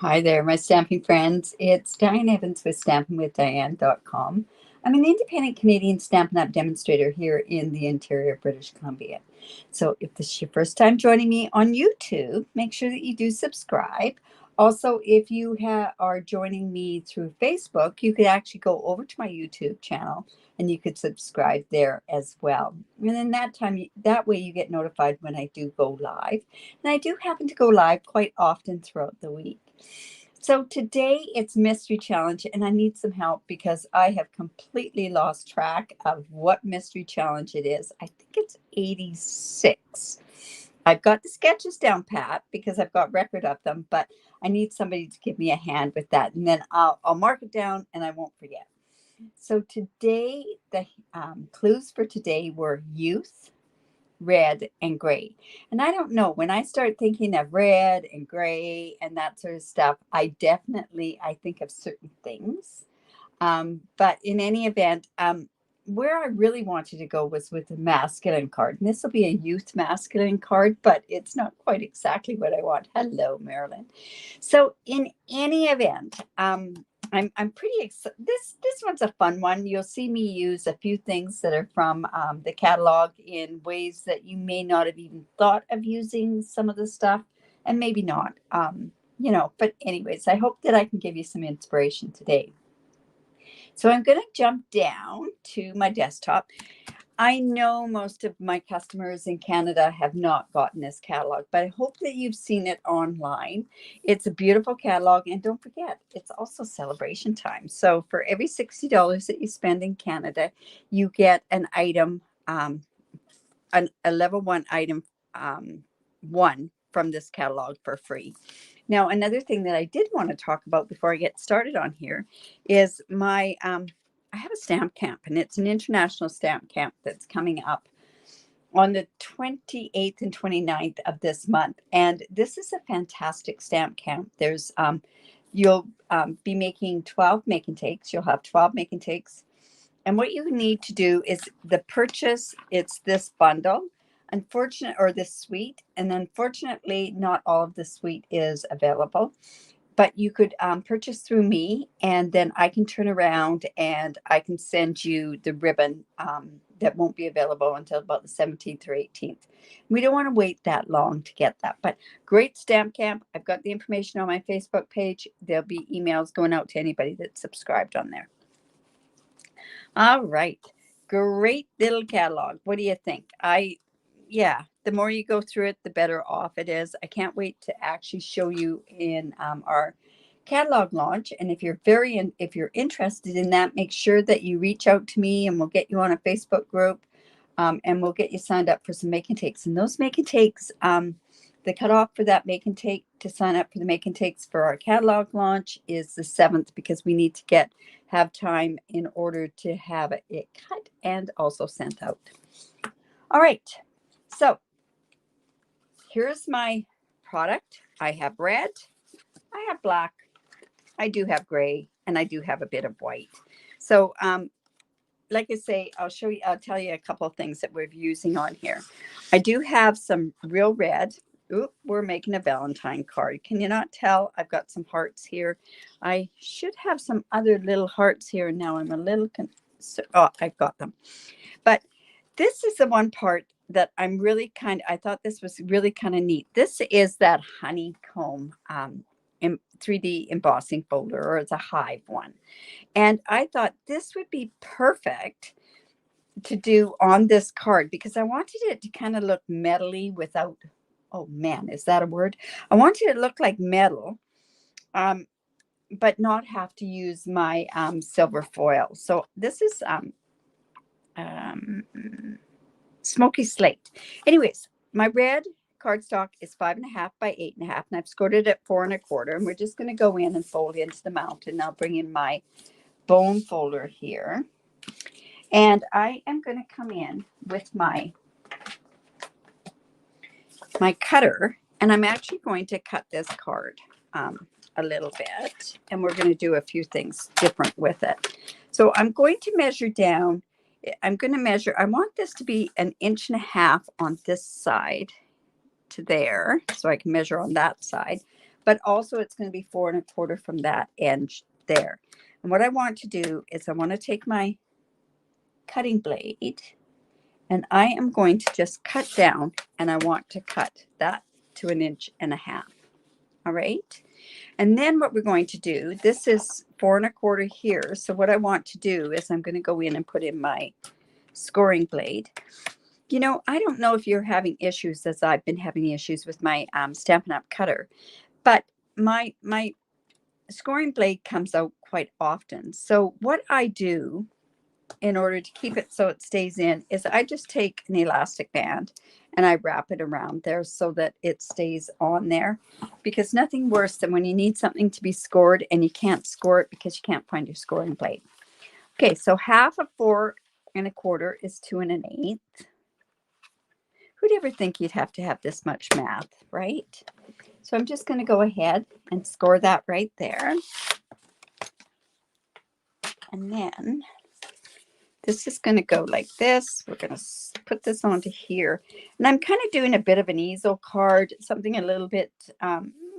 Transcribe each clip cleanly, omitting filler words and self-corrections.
Hi there, my stamping friends. It's Diane Evans with stampingwithdiane.com. I'm an independent Canadian Stampin' Up demonstrator here in the interior of British Columbia. So if this is your first time joining me on YouTube, make sure that you do subscribe. Also, if you are joining me through Facebook, you could actually go over to my YouTube channel and you could subscribe there as well. And then that way you get notified when I do go live. And I do happen to go live quite often throughout the week. So today it's mystery challenge and I need some help because I have completely lost track of what mystery challenge it is. I think it's 86. I've got the sketches down pat because I've got record of them, but I need somebody to give me a hand with that. And then I'll mark it down and I won't forget. So today, the clues for today were youth, red, and gray. And I don't know, when I start thinking of red and gray and that sort of stuff, I think of certain things. But in any event, where I really wanted to go was with the masculine card. And this will be a youth masculine card, but it's not quite exactly what I want. Hello, Marilyn. So in any event, I'm pretty excited. This one's a fun one. You'll see me use a few things that are from the catalog in ways that you may not have even thought of using some of the stuff, and maybe not. But anyways, I hope that I can give you some inspiration today. So I'm going to jump down to my desktop. I know most of my customers in Canada have not gotten this catalog, but I hope that you've seen it online. It's a beautiful catalog, and don't forget, it's also celebration time. So for every $60 that you spend in Canada, you get an item, a level 1 item, one from this catalog for free. Now, another thing that I did want to talk about before I get started on here is I have a stamp camp, and it's an international stamp camp that's coming up on the 28th and 29th of this month. And this is a fantastic stamp camp. You'll be making 12 make and takes. You'll have 12 make and takes. And what you need to do is the purchase, it's this bundle. Or this suite, and unfortunately not all of the suite is available, but you could purchase through me, and then I can turn around and I can send you the ribbon that won't be available until about the 17th or 18th. We don't want to wait that long to get that, but great stamp camp. I've got the information on my Facebook page. There'll be emails going out to anybody that's subscribed on there. All right, great little catalog. What do you think? The more you go through it, the better off it is. I can't wait to actually show you in our catalog launch. And if you're interested in that, make sure that you reach out to me, and we'll get you on a Facebook group, and we'll get you signed up for some make and takes. And those make and takes, the cutoff for that make and take to sign up for the make and takes for our catalog launch is the 7th, because we need to have time in order to have it cut and also sent out. All right. So here's my product. I have red, I have black, I do have gray, and I do have a bit of white. So like I say, I'll tell you a couple of things that we're using on here. I do have some real red. Oop, we're making a Valentine card. Can you not tell? I've got some hearts here. I should have some other little hearts here. Now I'm a little I've got them. But this is the one part that I thought this was really kind of neat. This is that honeycomb 3D embossing folder, or it's a hive one. And I thought this would be perfect to do on this card because I wanted it to kind of look metally without, oh man, is that a word? I wanted it to look like metal, but not have to use my silver foil. So this is smoky slate. Anyways, my red cardstock is 5.5 by 8.5, and I've scored it at 4 1/4. And we're just going to go in and fold into the mount. And I'll bring in my bone folder here, and I am going to come in with my cutter, and I'm actually going to cut this card a little bit, and we're going to do a few things different with it. So I'm going to measure down. I want this to be 1.5 inches on this side to there, so I can measure on that side. but also it's going to be 4 1/4 from that edge there. And what I want to do is I want to take my cutting blade and I am going to just cut down, and I want to cut that to 1.5 inches. All right. And then what we're going to do, this is 4 1/4 here. So what I want to do is I'm going to go in and put in my scoring blade. You know, I don't know if you're having issues as I've been having issues with my Stampin' Up cutter, but my scoring blade comes out quite often. So what I do in order to keep it so it stays in is I just take an elastic band and I wrap it around there so that it stays on there, because nothing worse than when you need something to be scored and you can't score it because you can't find your scoring blade. Okay, so 1/2 of 4 1/4 is 2 1/8. Who'd ever think you'd have to have this much math, right? So I'm just going to go ahead and score that right there. And then this is going to go like this. We're going to put this onto here. And I'm kind of doing a bit of an easel card, something a little bit,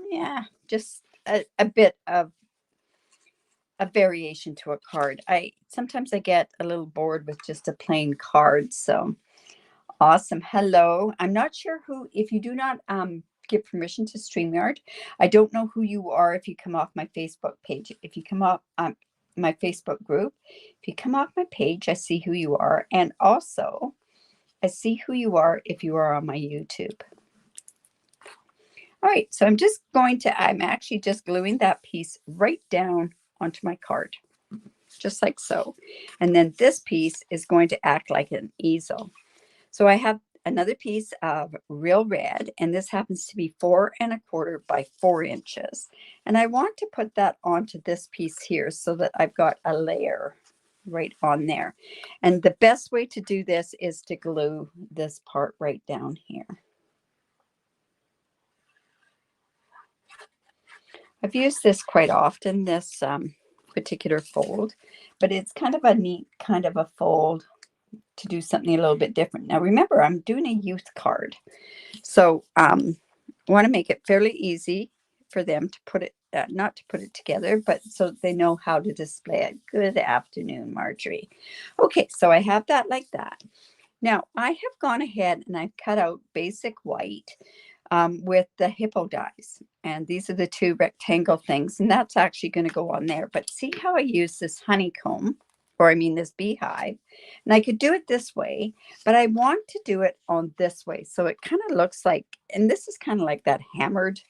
yeah, just a bit of a variation to a card. Sometimes I get a little bored with just a plain card. So awesome. Hello. I'm not sure who, if you do not give permission to StreamYard, I don't know who you are if you come off my Facebook page. If you come off my Facebook group, if you come off my page, I see who you are. And also, I see who you are if you are on my YouTube. All right, so I'm actually just gluing that piece right down onto my card, just like so. And then this piece is going to act like an easel. So I have another piece of real red, and this happens to be 4 1/4 by 4 inches. And I want to put that onto this piece here so that I've got a layer right on there. And the best way to do this is to glue this part right down here. I've used this quite often, this particular fold, but it's kind of a neat kind of a fold to do something a little bit different. Now, remember, I'm doing a youth card. So I want to make it fairly easy for them to put it, not to put it together, but so they know how to display it. Good afternoon, Marjorie. Okay, so I have that like that. Now, I have gone ahead and I've cut out basic white with the hippo dies. And these are the 2 rectangle things, and that's actually going to go on there. But see how I use this honeycomb, or I mean this beehive, and I could do it this way, but I want to do it on this way. So it kind of looks like, and this is kind of like that hammered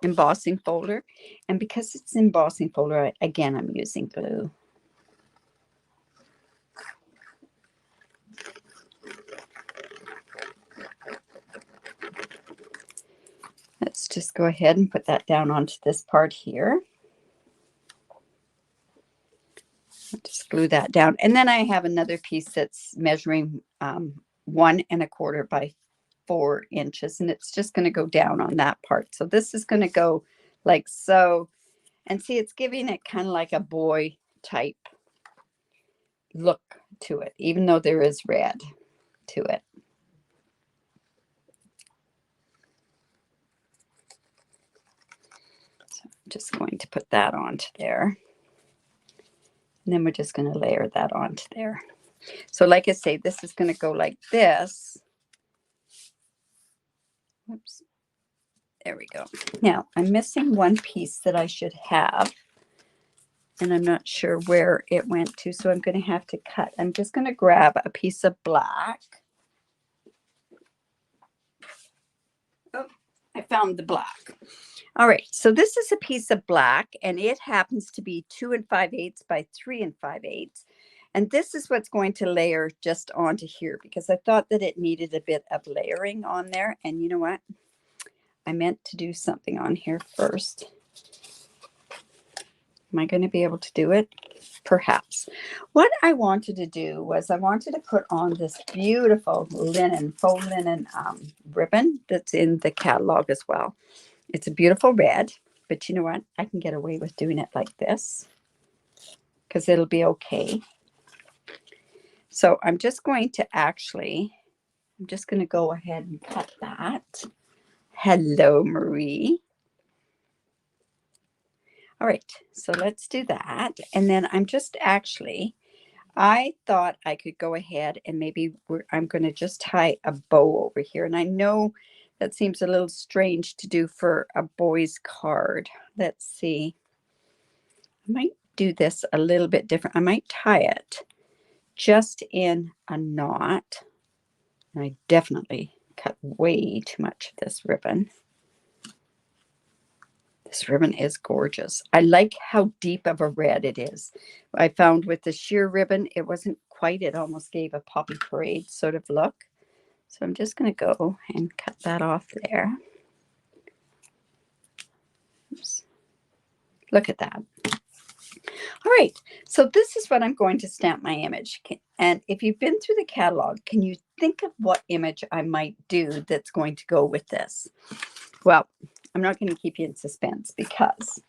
embossing folder. And because it's embossing folder, again, I'm using glue. Let's just go ahead and put that down onto this part here. Just glue that down. And then I have another piece that's measuring 1 1/4 by 4 inches. And it's just going to go down on that part. So this is going to go like so. And see, it's giving it kind of like a boy type look to it, even though there is red to it. So I'm just going to put that onto there. And then we're just going to layer that onto there. So like I say, this is going to go like this. Whoops. There we go. Now, I'm missing one piece that I should have. And I'm not sure where it went to, so I'm going to have to cut. I'm just going to grab a piece of black. Oh, I found the black. All right, so this is a piece of black, and it happens to be 2 5/8 by 3 5/8. And this is what's going to layer just onto here, because I thought that it needed a bit of layering on there. And you know what? I meant to do something on here first. Am I going to be able to do it? Perhaps. What I wanted to do was I wanted to put on this beautiful linen, faux linen ribbon that's in the catalog as well. It's a beautiful red, but you know what? I can get away with doing it like this because it'll be okay. So I'm just going to go ahead and cut that. Hello, Marie. All right, so let's do that. And then I'm just actually, I thought I could go ahead and maybe I'm going to just tie a bow over here. And I know that seems a little strange to do for a boy's card. Let's see. I might do this a little bit different. I might tie it just in a knot. And I definitely cut way too much of this ribbon. This ribbon is gorgeous. I like how deep of a red it is. I found with the sheer ribbon, it wasn't quite, it almost gave a poppy parade sort of look. So I'm just going to go and cut that off there. Oops. Look at that. All right, so this is what I'm going to stamp my image. And if you've been through the catalog, can you think of what image I might do that's going to go with this? Well, I'm not going to keep you in suspense because,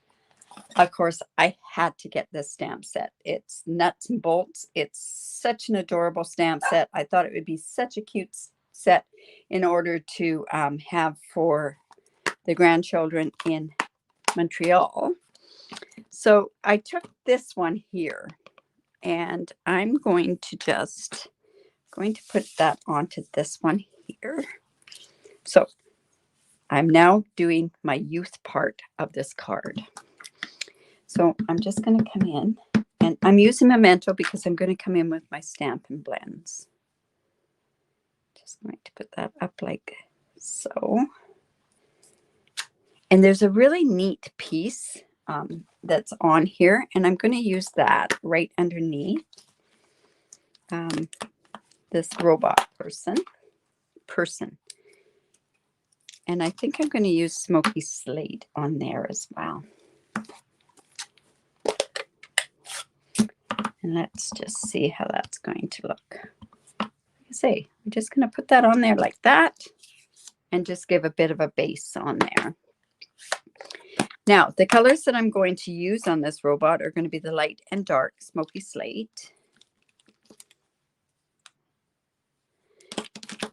of course, I had to get this stamp set. It's nuts and bolts. It's such an adorable stamp set. I thought it would be such a cute set in order to have for the grandchildren in Montreal. So I took this one here and I'm going to put that onto this one here. So I'm now doing my youth part of this card. So I'm just going to come in and I'm using Memento because I'm going to come in with my Stampin' Blends. Just going to put that up like so. And there's a really neat piece that's on here, and I'm going to use that right underneath this robot person. And I think I'm going to use Smoky Slate on there as well. And let's just see how that's going to look. Like I say, I'm just going to put that on there like that and just give a bit of a base on there. Now, the colors that I'm going to use on this robot are going to be the light and dark Smoky Slate.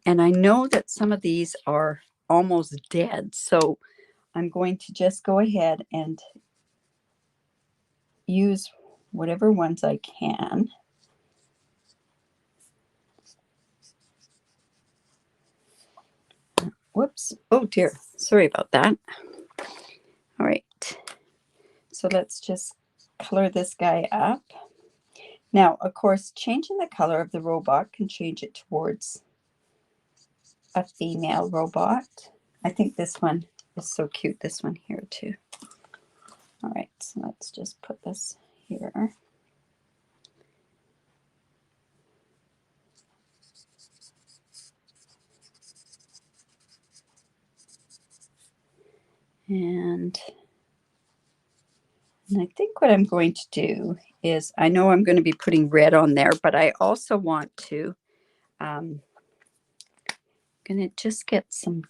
And I know that some of these are almost dead, so I'm going to just go ahead and use whatever ones I can. Whoops. Oh dear. Sorry about that. All right. So let's just color this guy up. Now, of course, changing the color of the robot can change it towards a female robot. I think this one is so cute. This one here too. All right. So let's just put this here. And I think what I'm going to do is, I know I'm going to be putting red on there, but I also want to, going to just get some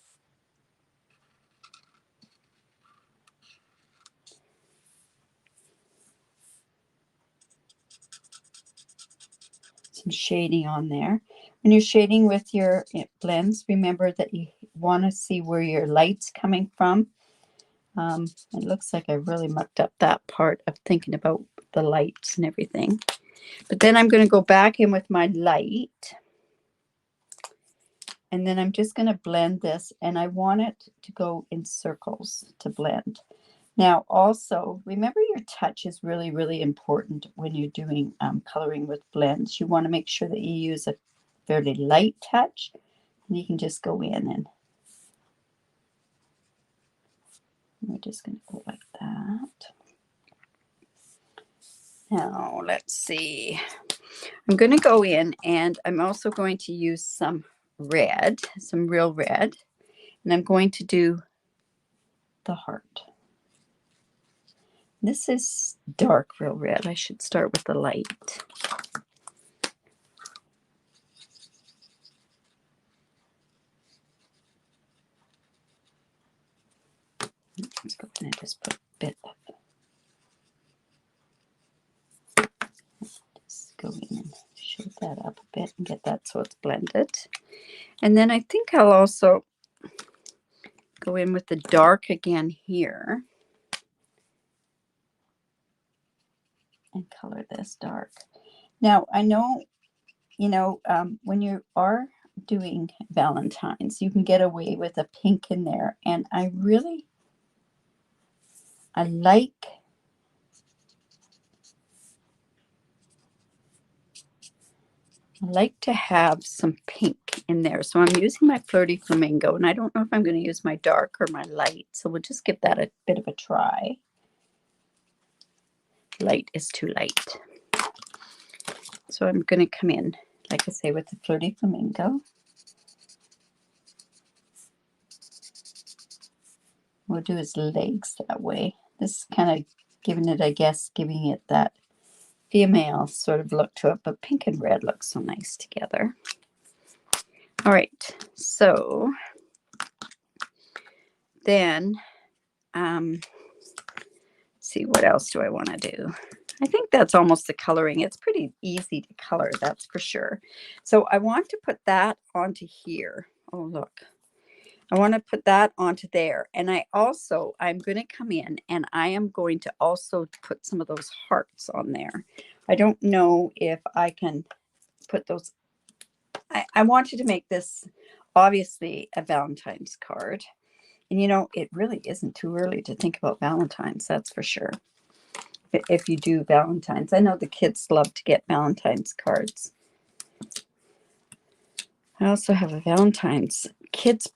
shading on there. When you're shading with your blends, remember that you want to see where your light's coming from. It looks like I really mucked up that part of thinking about the lights and everything. But then I'm going to go back in with my light. And then I'm just going to blend this. And I want it to go in circles to blend. Now, also, remember your touch is really, really important when you're doing coloring with blends. You want to make sure that you use a fairly light touch. And you can just go in and we're just going to go like that. Now, let's see. I'm going to go in and I'm also going to use some red, some real red. And I'm going to do the heart. This is dark real red. I should start with the light. Let's go in and just put a bit of. Just go in and shade that up a bit and get that so it's blended. And then I think I'll also go in with the dark again here and color this dark. Now, I know, you know, when you are doing Valentine's, you can get away with a pink in there. And I like to have some pink in there. So I'm using my Flirty Flamingo, and I don't know if I'm going to use my dark or my light. So we'll just give that a bit of a try. Light is too light. So I'm going to come in, like I say, with the Flirty Flamingo. We'll do his legs that way. This is kind of giving it, I guess, giving it that female sort of look to it, but pink and red look so nice together. All right, so then, see, what else do I want to do? I think that's almost the coloring. It's pretty easy to color, that's for sure. So I want to put that onto here. Oh, look. I want to put that onto there. And I'm going to come in and I am going to also put some of those hearts on there. I don't know if I can put those. I wanted to make this obviously a Valentine's card. And you know, it really isn't too early to think about Valentine's, that's for sure. If you do Valentine's, I know the kids love to get Valentine's cards. I also have a Valentine's kids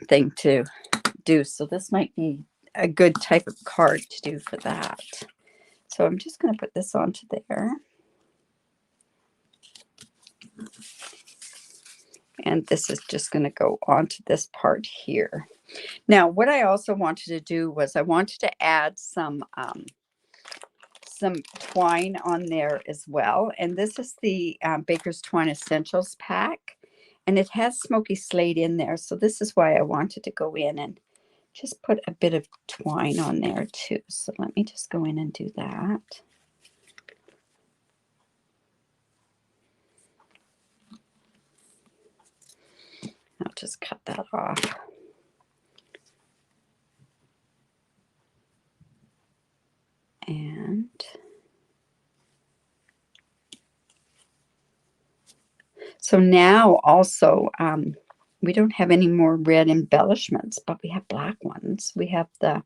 thing to do, so this might be a good type of card to do for that. So I'm just going to put this onto there. And this is just going to go onto this part here. Now, what I also wanted to do was I wanted to add some twine on there as well. And this is the Baker's Twine Essentials pack. And it has Smoky Slate in there. So this is why I wanted to go in and just put a bit of twine on there too. So let me just go in and do that. I'll just cut that off. And so now also, we don't have any more red embellishments, but we have black ones. We have the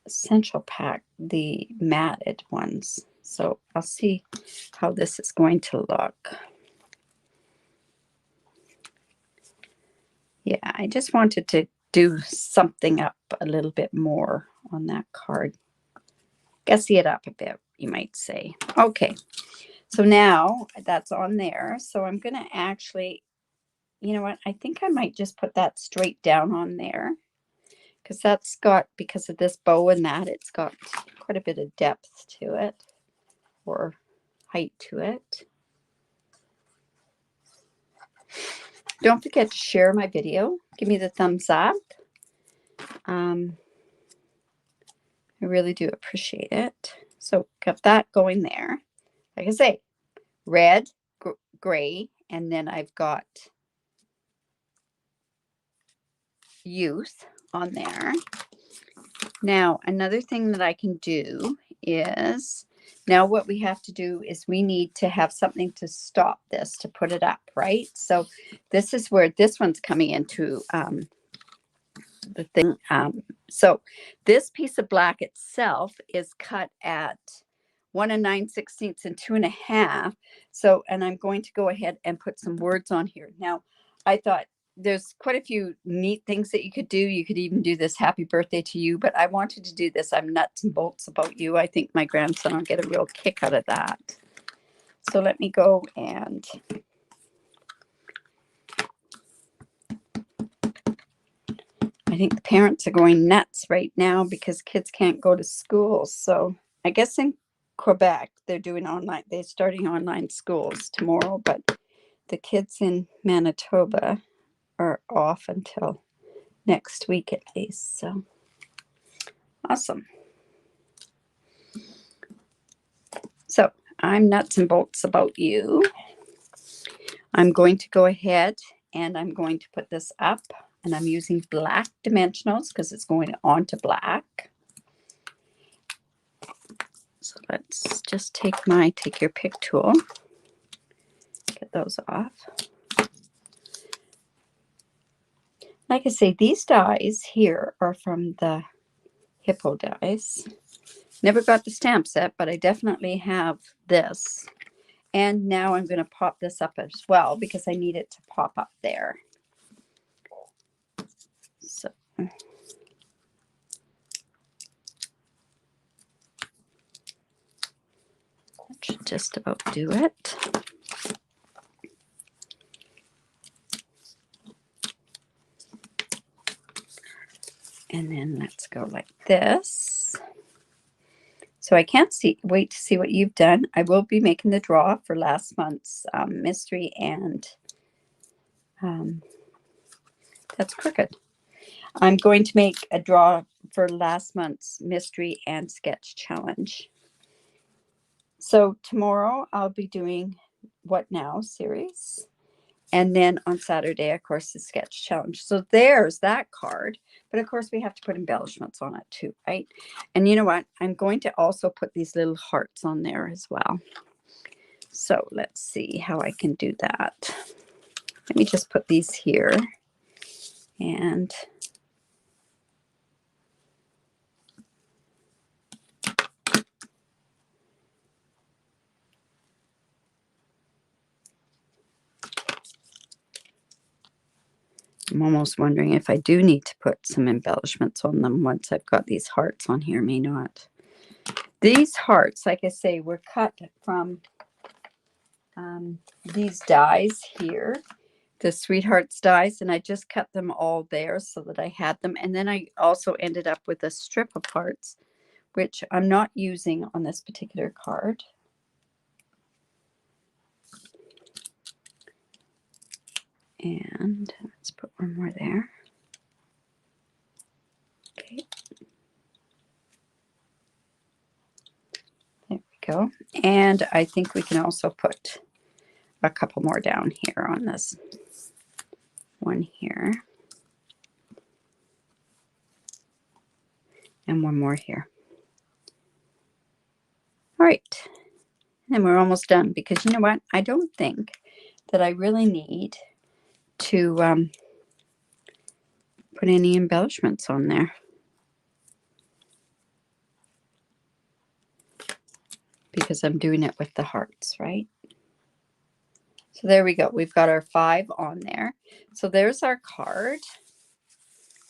Essential Pack, the matted ones. So I'll see how this is going to look. Yeah, I just wanted to do something up a little bit more on that card. Gussy it up a bit, you might say. Okay, so now that's on there. So I'm going to actually, you know what, I think I might just put that straight down on there. Because that's got, because of this bow and that, it's got quite a bit of depth to it, or height to it. Don't forget to share my video. Give me the thumbs up. I really do appreciate it. So got that going there. Like I say, red, gray, and then I've got Youth on there. Now, another thing that I can do is, now what we have to do is we need to have something to stop this, to put it up, right? So this is where this one's coming into the thing. So this piece of black itself is cut at 1 9/16 and 2 1/2. So, and I'm going to go ahead and put some words on here. Now, I thought there's quite a few neat things that you could do. You could even do this happy birthday to you, but I wanted to do this. I'm nuts and bolts about you. I think my grandson will get a real kick out of that. So let me go and I think the parents are going nuts right now because kids can't go to school. So I guess in Quebec, they're doing online. They're starting online schools tomorrow, but the kids in Manitoba are off until next week at least. So awesome. So I'm nuts and bolts about you. I'm going to go ahead and I'm going to put this up. and I'm using black dimensionals because it's going onto black. So let's just take your pick tool, get those off. Like I say, these dies here are from the Hippo dies. Never got the stamp set, but I definitely have this. And now I'm going to pop this up as well because I need it to pop up there. So that should just about do it. And then let's go like this. So I can't wait to see what you've done. I will be making the draw for last month's mystery, and that's crooked. I'm going to make a draw for last month's mystery and sketch challenge. So tomorrow I'll be doing What Now series. And then on Saturday, of course, the sketch challenge. So there's that card. But of course, we have to put embellishments on it too, right? And you know what? I'm going to also put these little hearts on there as well. So let's see how I can do that. Let me just put these here. And I'm almost wondering if I do need to put some embellishments on them once I've got these hearts on here. May not. These hearts, like I say, were cut from these dies here, the Sweethearts dies, and I just cut them all there so that I had them. And then I also ended up with a strip of hearts, which I'm not using on this particular card. And let's put one more there. Okay. There we go. And I think we can also put a couple more down here on this one here. And one more here. All right. And we're almost done because you know what? I don't think that I really need to put any embellishments on there. Because I'm doing it with the hearts, right? So there we go. We've got our 5 on there. So there's our card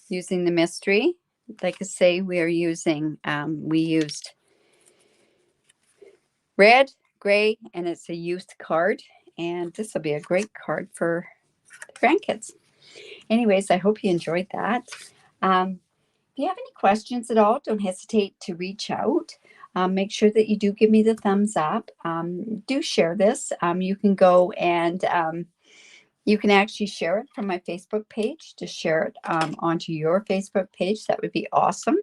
using the mystery. Like I say, we are using, we used red, gray, and it's a youth card. And this will be a great card for the grandkids. Anyways, I hope you enjoyed that. If you have any questions at all, don't hesitate to reach out. Make sure that you do give me the thumbs up. Do share this. You can go and you can actually share it from my Facebook page. To share it onto your Facebook page. That would be awesome.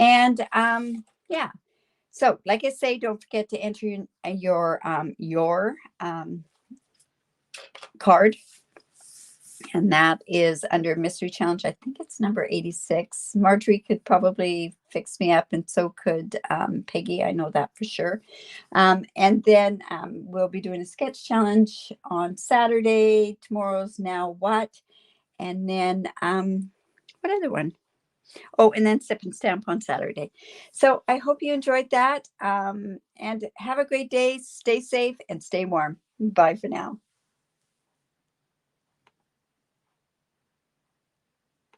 And yeah. So like I say, don't forget to enter your card. And that is under Mystery Challenge. I think it's number 86. Marjorie could probably fix me up, and so could Peggy. I know that for sure. And then we'll be doing a sketch challenge on Saturday. Tomorrow's Now What? And then what other one? Oh, and then Sip and Stamp on Saturday. So I hope you enjoyed that. And have a great day. Stay safe and stay warm. Bye for now.